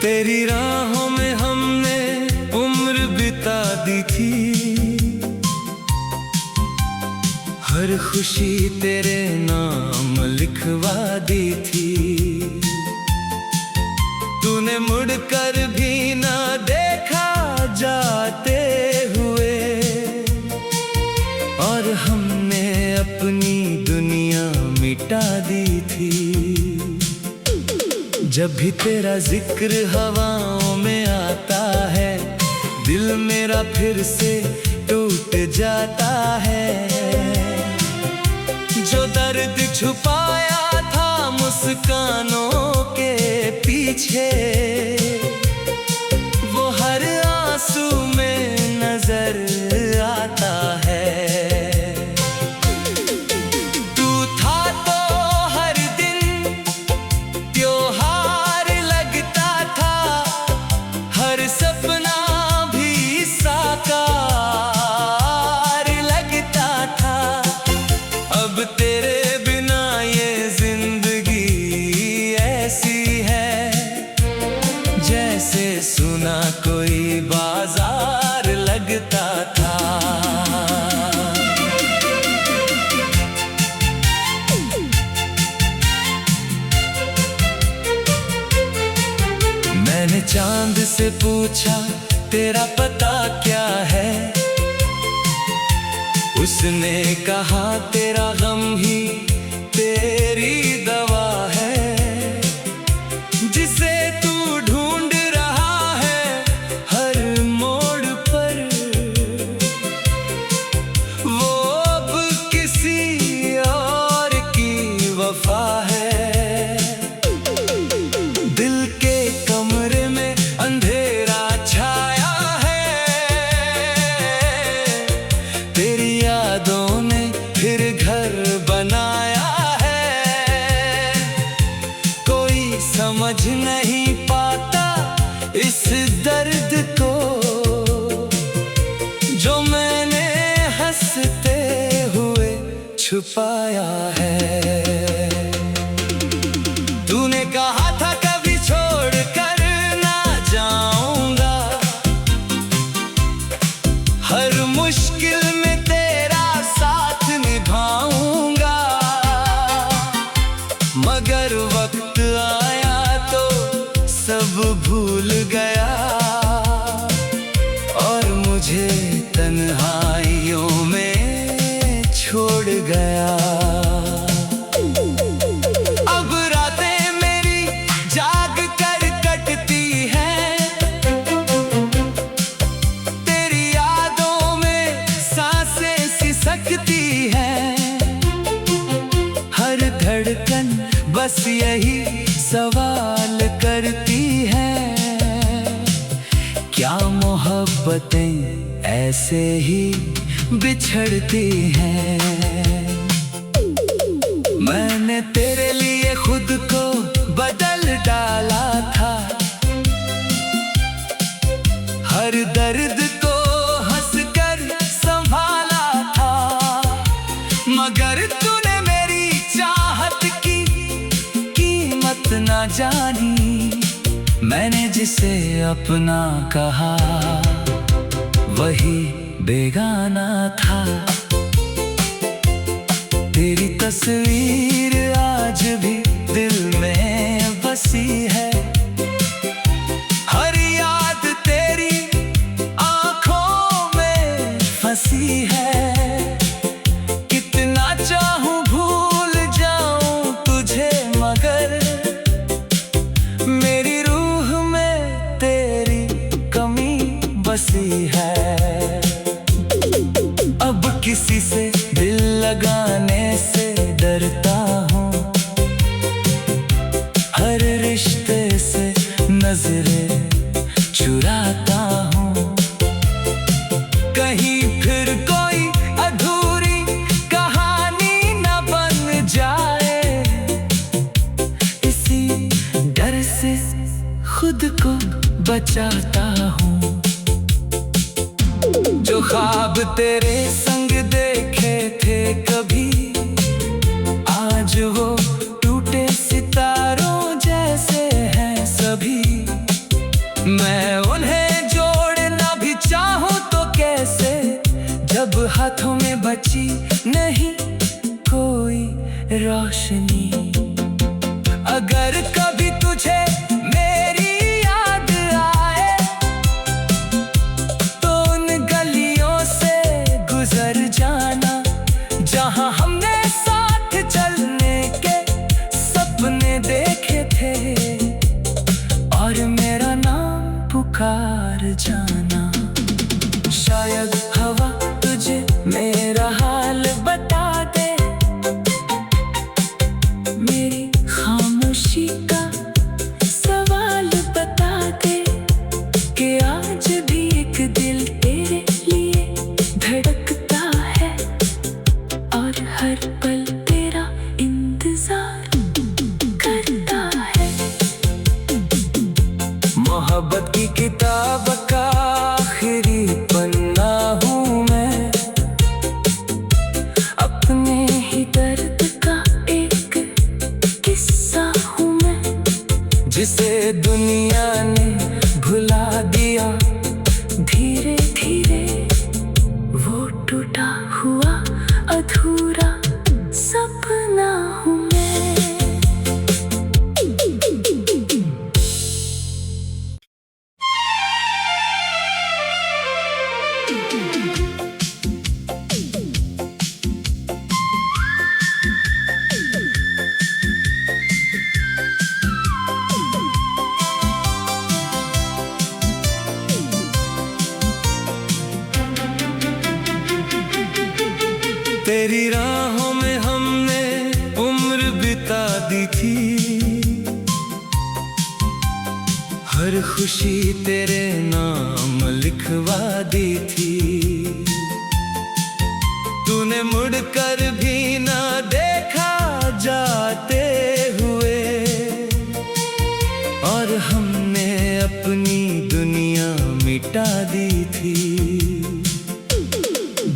तेरी राहों में हमने उम्र बिता दी थी, हर खुशी तेरे नाम लिखवा दी थी। तूने मुड़कर भी ना देखा जाते हुए, और हमने अपनी दुनिया मिटा दी थी। जब भी तेरा जिक्र हवाओं में आता है, दिल मेरा फिर से टूट जाता है। जो दर्द छुपाया था मुस्कानों के पीछे, वो हर आंसू में नजर आता है। जैसे सुना कोई बाजार लगता था। मैंने चांद से पूछा तेरा पता क्या है, उसने कहा तेरा गम ही तेरी दवा है। जिसे तू ढूंढ रहा है हर मोड़ पर, वो अब किसी और की वफा है। दिल के कमरे में अंधेरा छाया है, तेरी यादों ने फिर घर बनाया है। कोई समझ नहीं पाता इस दर्द को, जो मैंने हंसते हुए छुपाया है। तूने कहा था कभी छोड़ कर ना जाऊंगा, हर मुश्किल में तेरा साथ निभाऊंगा। मगर वक्त आया तो सब भूल गया, और मुझे तन्हाइयों में छोड़ गया। अब रातें मेरी जाग कर कटती हैं, तेरी यादों में सांसें सिसकती हैं। हर धड़कन बस यही सवाल करती है, क्या मोहब्बतें ऐसे ही बिछड़ती हैं। मैंने तेरे लिए खुद को बदल डाला था, हर दर्द को हंसकर संभाला था। मगर तूने मेरी चाहत की कीमत ना जानी। मैंने जिसे अपना कहा वही बेगाना था। तेरी तस्वीर आज भी दिल में बसी है, हर याद तेरी आंखों में फंसी है। कितना चाहूं भूल जाऊं तुझे, मगर मेरी रूह में तेरी कमी बसी है। अब किसी से दिल लगाने से डरता चाहता हूँ। जो ख्वाब तेरे संग देखे थे कभी, आज वो टूटे सितारों जैसे हैं सभी। मैं उन्हें जोड़ना भी चाहूँ तो कैसे, जब हाथों में बची नहीं कोई रोशनी। अगर कभी तुझे मेरी याद आए तो उन गलियों से गुजर जाना, जहां हमने साथ चलने के सपने देखे थे, और मेरा नाम पुकार जाना। शायद हवा तुझे मेरा हाल बता दे, मेरी खामोशी का सवाल बता दे, कि आज भी एक दिल तेरे लिए धड़कता है, और हर पल तेरा इंतजार करता है। मोहब्बत की किताब का आखिरी पन्ना हूँ मैं, अपने ही दर्द का एक किस्सा हूँ मैं, जिसे दुनिया ने भुला दिया धीरे धीरे। वो टूटा हुआ अधूरा सपना हूँ मैं। तेरी राहों में हमने उम्र बिता दी थी, हर खुशी तेरे नाम लिखवा दी थी। तूने मुड़कर भी ना देखा जाते हुए, और हमने अपनी दुनिया मिटा दी थी।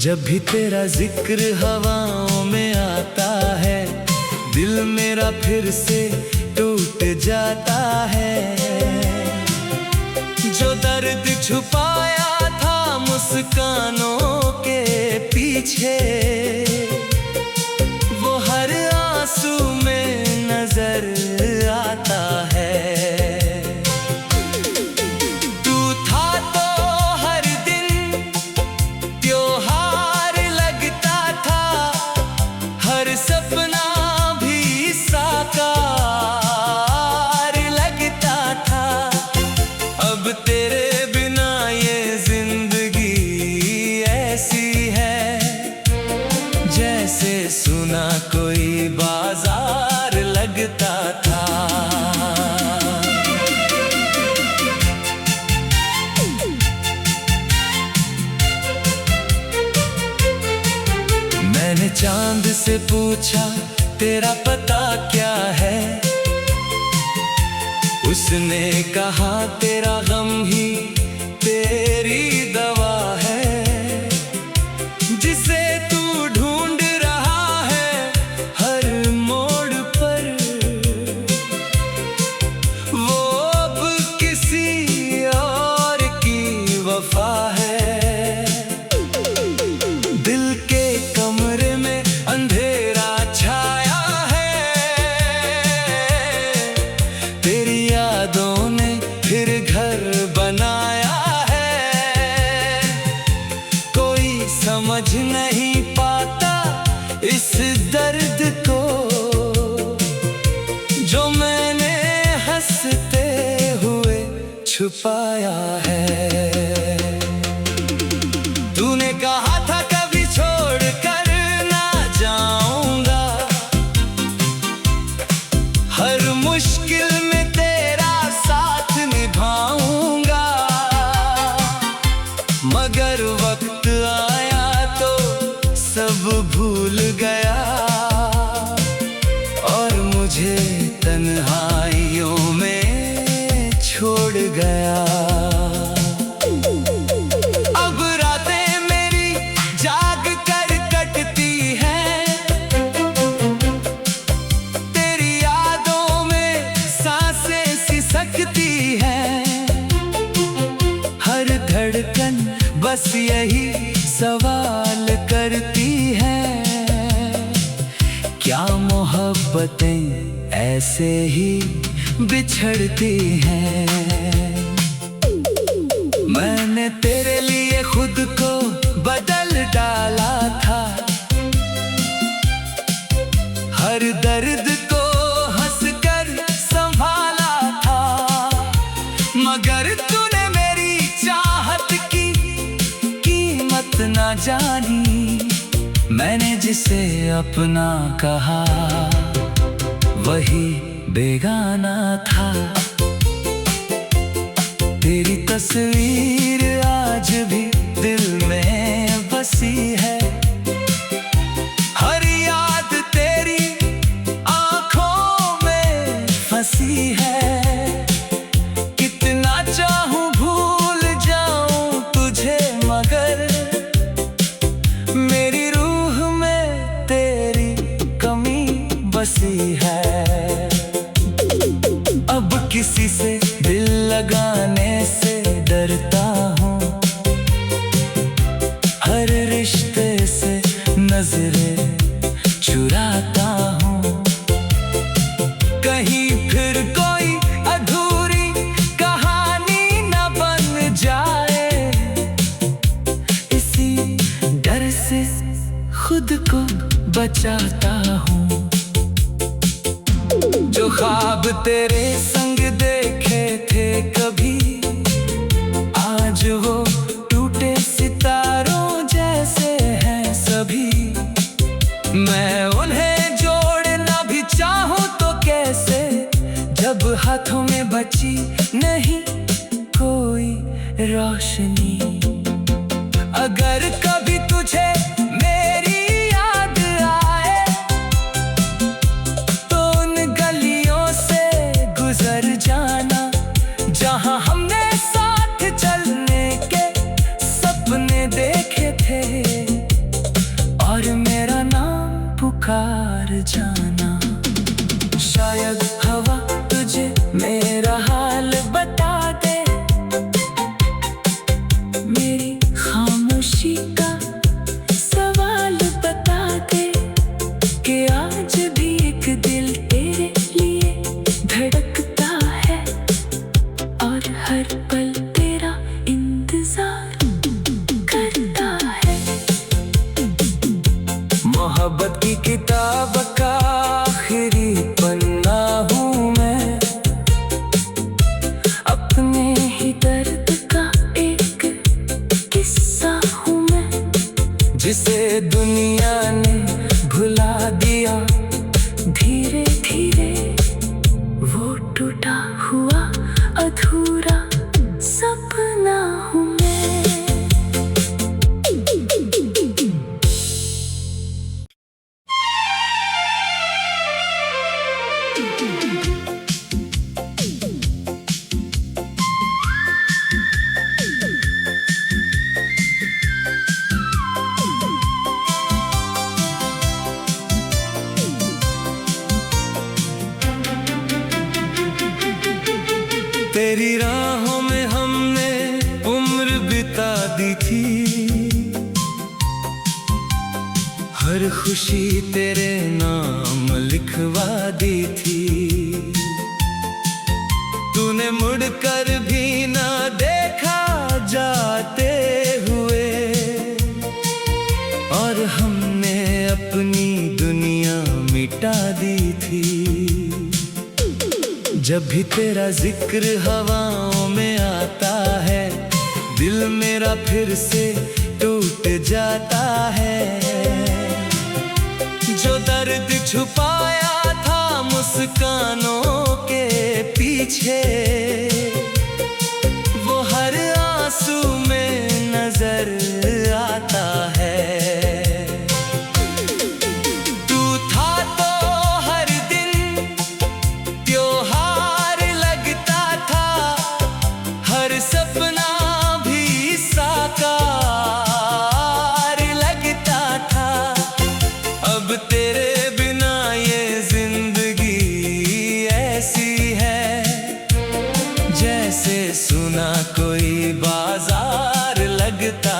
जब भी तेरा जिक्र हवाओं में आता है, दिल मेरा फिर से टूट जाता है। जो दर्द छुपाया था मुस्कानों के पीछे, वो हर आंसू में नजर आता है। सपना भी साकार लगता था, अब तेरे बिना ये जिंदगी ऐसी है, जैसे सुना कोई बाजार लगता था। मैंने चांद से पूछा तेरा पता क्या है, उसने कहा तेरा गम ही तेरी दवा है। जिसे तू ढूंढ रहा है हर मोड़ पर, वो अब किसी और की वफा है। दिल के कमरे में अंधेरा छाया है, तेरी यादों ने फिर घर बनाया है। कोई समझ नहीं पाता इस दर्द को, जो मैंने हंसते हुए छुपाया है। तूने कहा था कभी छोड़ कर ना जाऊंगा, हर मुश्किल में तेरा साथ निभाऊंगा। मगर वक्त आया तो सब भूल गया, और मुझे तन्हाइयों में छोड़ गया। बस यही सवाल करती है, क्या मोहब्बतें ऐसे ही बिछड़ती हैं। मैंने तेरे लिए खुद को बदल डाला था, हर दर्द को हंसकर संभाला था, मगर तूने मेरी चाहत की कीमत ना जानी। मैंने जिसे अपना कहा वही बेगाना था। तेरी तस्वीर आज भी दिल में बसी है, हर याद तेरी आंखों में फंसी है। कितना चाहूं भूल जाऊं तुझे, मगर मेरी रूह में तेरी कमी बसी है। अब किसी से दिल लगाने से डरता हूँ, हर रिश्ते से नजरें चुराता हूँ। कहीं फिर कोई अधूरी कहानी न बन जाए, इसी डर से खुद को बचाता हूँ। जो ख्वाब तेरे संग देखे थे कभी, आज वो टूटे सितारों जैसे हैं सभी। मैं उन्हें जोड़ना भी चाहूं तो कैसे, जब हाथों में बची नहीं कोई रोशनी। अगर कभी तुझे मेरी याद आए, तो उन गलियों से गुजर जाना जहां हमने साथ चलने के सपने देखे थे, और मेरा नाम पुकार जाना। शायद हवा तुझे मेरा हाल बता दे, मेरी खामोशी का सवाल बता दे, कि आज भी एक दिल तेरे लिए धड़कता है, और हर पल तेरा इंतजार करता है। मोहब्बत की किताब का आखिरी पन्ना हूँ मैं, अपने ही दर्द का एक किस्सा हूँ मैं, जिसे दुनिया ने भुला दिया धीरे धीरे। वो टूटा हुआ अधूरा सपना हूँ मैं। तेरी राहों में हमने उम्र बिता दी थी, हर खुशी तेरे नाम लिखवा दी थी। तूने मुड़कर भी ना देखा जाते हुए, और हमने अपनी दुनिया मिटा दी थी। जब भी तेरा जिक्र हवाओं में आता है, दिल मेरा फिर से टूट जाता है। जो दर्द छुपाया था मुस्कानों के पीछे, वो हर आंसू में नजर आता है। सपना भी साकार लगता था, अब तेरे बिना ये जिंदगी ऐसी है, जैसे सुना कोई बाजार लगता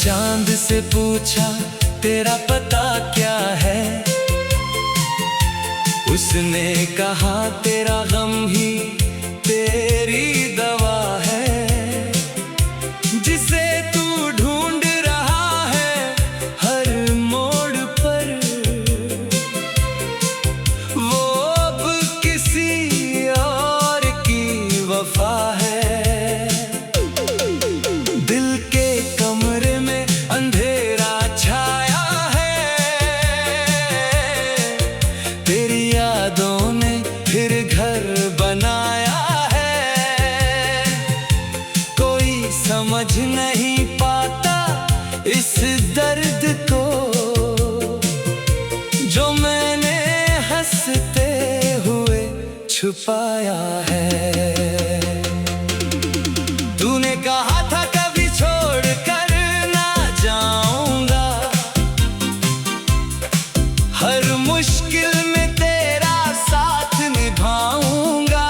चांद से पूछा तेरा पता क्या है, उसने कहा तेरा गम ही तेरी दवा है। जिसे तू ढूंढ रहा है हर मोड़ पर, वो अब किसी और की वफा है। दिल के कमरे में अंधेरा छाया है, तेरी यादों ने फिर घर बनाया है। कोई समझ नहीं पाता इस दर्द को, जो मैंने हंसते हुए छुपाया है। तूने कहा था कभी छोड़ कर ना जाऊंगा, हर मुश्किल में तेरा साथ निभाऊंगा।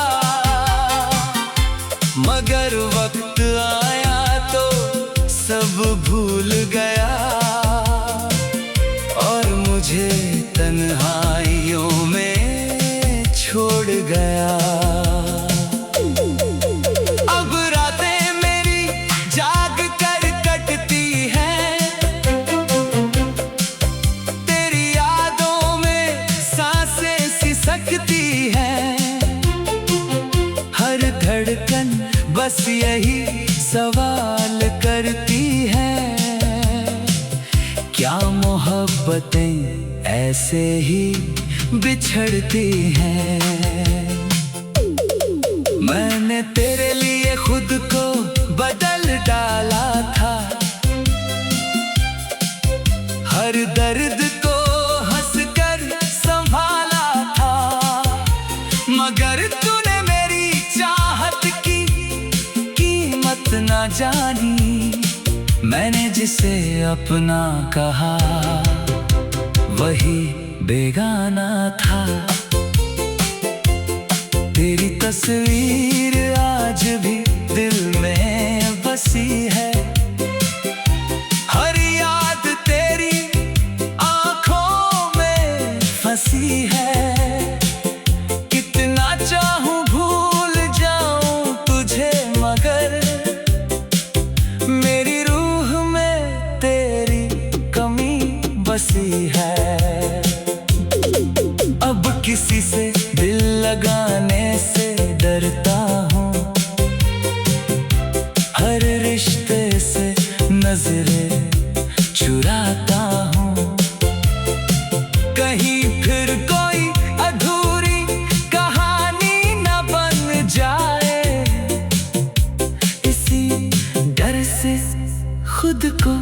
मगर वक्त आया तो सब भूल गया, और मुझे तन्हाइयों में छोड़ गया। अब रातें मेरी जाग कर कटती हैं, तेरी यादों में सांसें सिसकती हैं। हर धड़कन बस यही सवाल करती है, क्या मोहब्बतें ऐसे ही बिछड़ती हैं। मैंने तेरे लिए खुद को बदल डाला था, हर दर्द को हंसकर संभाला था। मगर तूने मेरी चाहत की कीमत ना जानी। मैंने जिसे अपना कहा वही बेगाना था। तेरी तस्वीर आज भी दिल में बसी है, हर याद तेरी आंखों में फंसी है। कितना चाहूं भूल जाऊं तुझे, मगर मेरी रूह में तेरी कमी बसी है। अब किसी से दिल लगाने से डरता हूँ, हर रिश्ते से नजरें चुराता हूँ। कहीं फिर कोई अधूरी कहानी न बन जाए, इसी डर से खुद को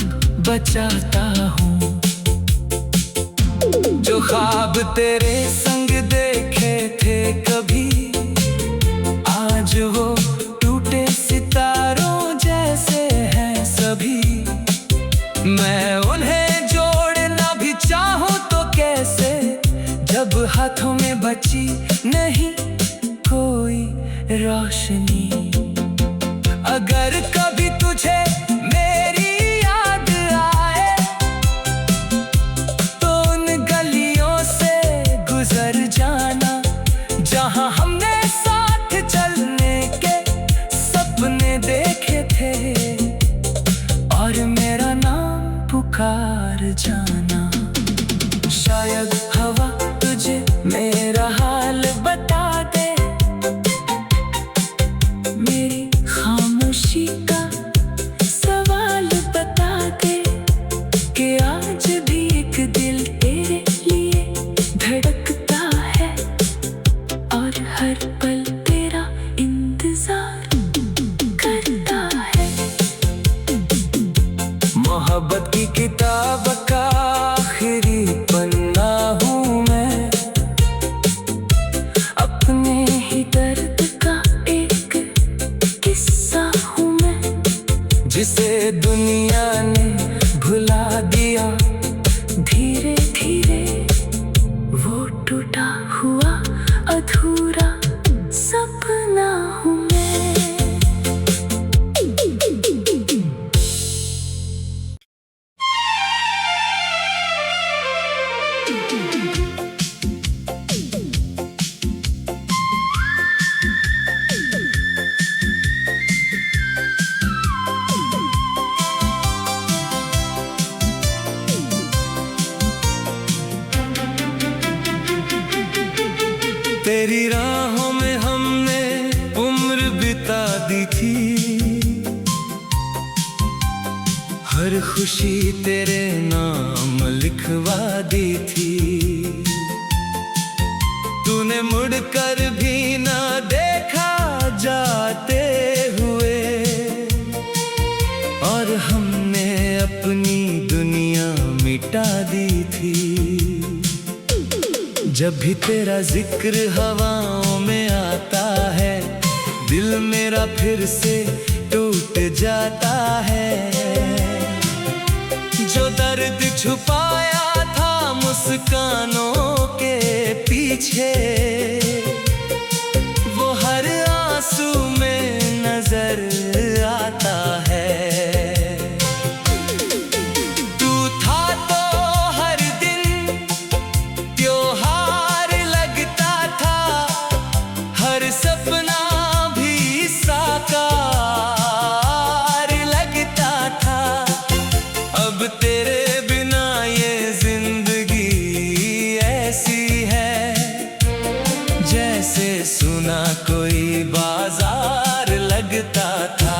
बचाता हूँ। जो ख्वाब तेरे संग देखे थे कभी, आज वो टूटे सितारों जैसे हैं सभी। मैं उन्हें जोड़ना भी चाहूं तो कैसे, जब हाथों में बची नहीं कोई रोशनी। अगर कभी तुझे मेरी याद आए, तो उन गलियों से गुजर जाना जहां हमने साथ चलने के सपने देखे थे, और मेरा नाम पुकार जाना। शायद हवा तुझे मेरा हाल बता दे, तेरी राहों में हमने उम्र बिता दी थी, हर खुशी तेरे नाम लिखवा दी थी। तूने मुड़कर भी ना देखा जाते हुए, और हमने अपनी दुनिया मिटा दी थी। जब भी तेरा जिक्र हवाओं में आता है, दिल मेरा फिर से टूट जाता है। जो दर्द छुपाया था मुस्कानों के पीछे, वो हर आंसू में नजर आता है। तू था तो हर दिन त्योहार लगता था, हर सपना भी साकार लगता था। अब तेरे बिना ये जिंदगी ऐसी है, जैसे सुना कोई बाजार लगता था।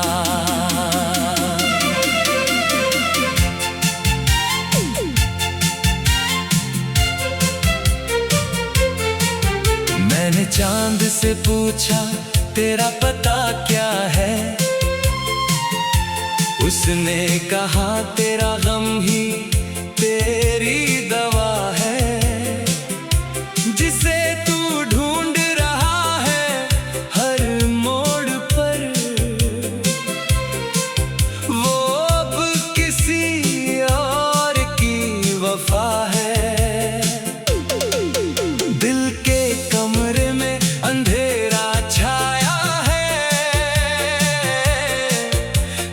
मैंने चांद से पूछा तेरा पता क्या है, उसने कहा तेरा गम ही तेरी दवा है। जिसे तू ढूंढ रहा है हर मोड़ पर, वो अब किसी और की वफा है। दिल के कमरे में अंधेरा छाया है,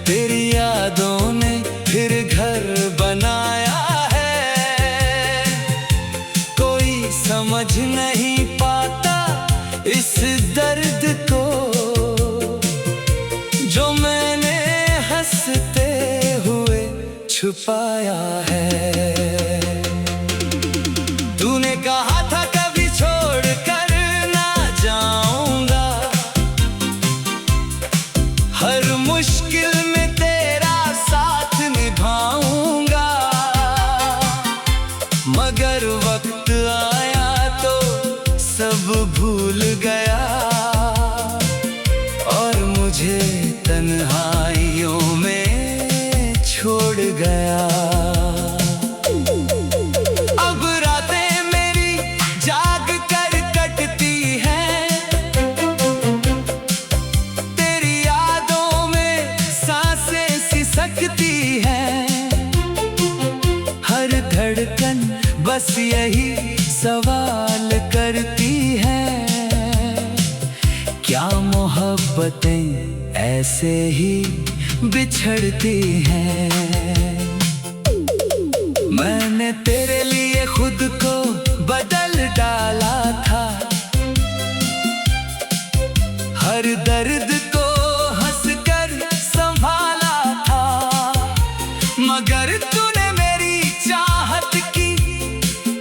तेरी यादों ने फिर घर बनाया है। कोई समझ नहीं पाता इस दर्द को, जो मैंने हंसते हुए छुपाया है। तूने कहा था कभी छोड़ कर ना जाऊंगा, हर मुश्किल में तेरा साथ निभाऊंगा। मगर वक्त आया तो सब भूल गया, और मुझे तन्हाइयों में छोड़ गया। अब रातें मेरी जाग कर कटती हैं, तेरी यादों में सांसें सिसकती हैं। हर धड़कन बस यही सवाल करती है, क्या मोहब्बतें ऐसे ही बिछड़ती हैं। मैंने तेरे लिए खुद को बदल डाला था, हर दर्द को हंसकर संभाला था। मगर तूने मेरी चाहत की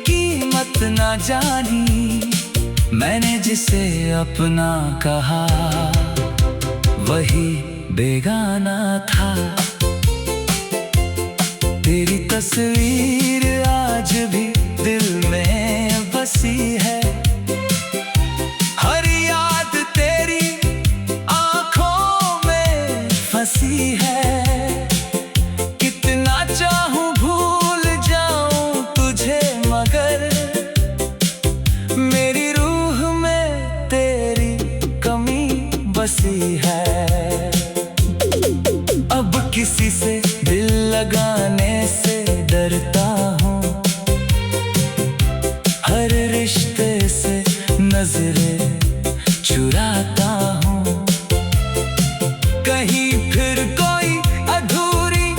कीमत ना जानी, मैंने जिसे अपना कहा वही बेगाना था। तेरी तस्वीर आज भी दिल में बसी है, हर याद तेरी आंखों में फंसी है। कितना चाहूं भूल जाऊं तुझे, मगर मेरी रूह में तेरी कमी बसी है। अब किसी से दिल लगाने से डरता हूँ, हर रिश्ते से नजरें चुराता हूँ। कहीं फिर कोई अधूरी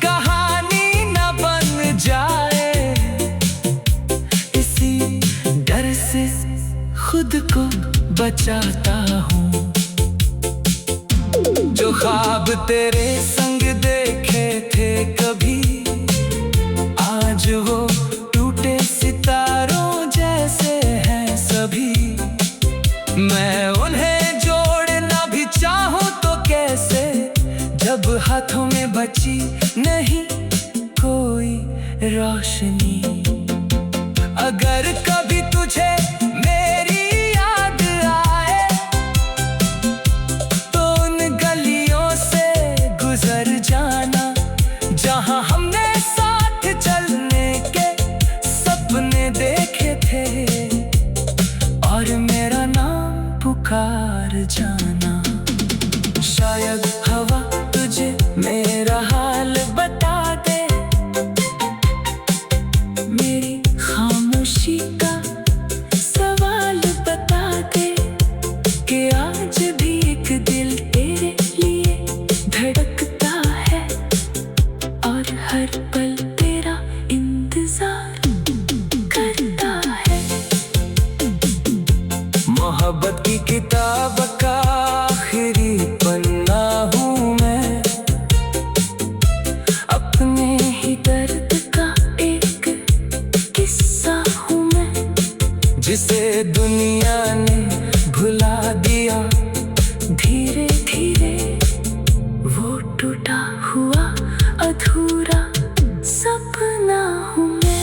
कहानी न बन जाए, इसी डर से खुद को बचाता हूँ। जो ख्वाब तेरे संग देखे थे कभी, आज वो टूटे सितारों जैसे हैं सभी। हाथों में बची नहीं कोई रोशनी। अगर कभी तुझे मेरी याद आए तो उन गलियों से गुजर जाना जहां हमने साथ चलने के सपने देखे थे, और मेरा नाम पुकार जाना। शायद हवा तुझे मेरा हाल बता दे, मेरी खामोशी का सवाल बता दे कि आज भी एक दिल तेरे लिए धड़कता है और हर पल तेरा इंतजार करता है। मोहब्बत की किताब का आखिरी पन्ना हूँ मैं, अपने ही दर्द का एक किस्सा हूँ मैं, जिसे दुनिया ने भुला दिया धीरे धीरे। वो टूटा हुआ अधूरा सपना हूँ मैं।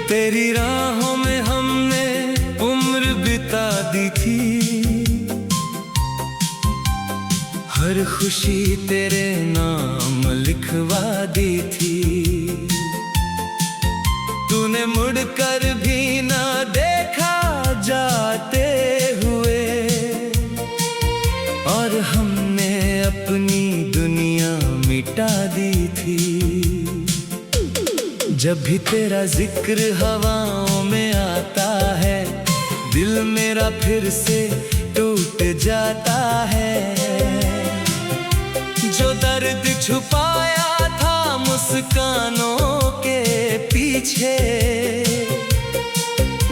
तेरी राहों में हमने उम्र बिता दी थी, हर खुशी तेरे नाम लिखवा दी थी। तूने मुड़कर भी ना देखा जाते हुए, और हमने अपनी दुनिया मिटा दी थी। जब भी तेरा जिक्र हवाओं में आता है, दिल मेरा फिर से टूट जाता है। जो दर्द छुपाया था मुस्कानों के पीछे,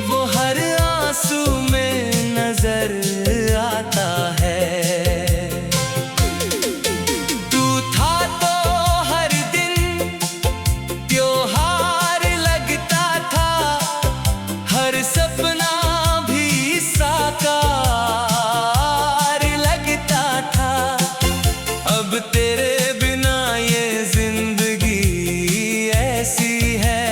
वो हर आंसू में नजर आता है। सपना भी साकार लगता था, अब तेरे बिना ये जिंदगी ऐसी है,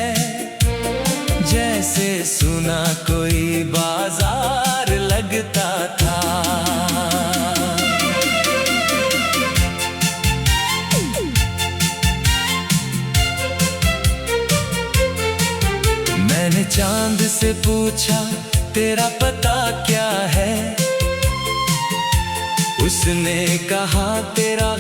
जैसे सुना कोई बाजार लगता था। मैंने चांद से पूछा तेरा पता क्या है, उसने कहा तेरा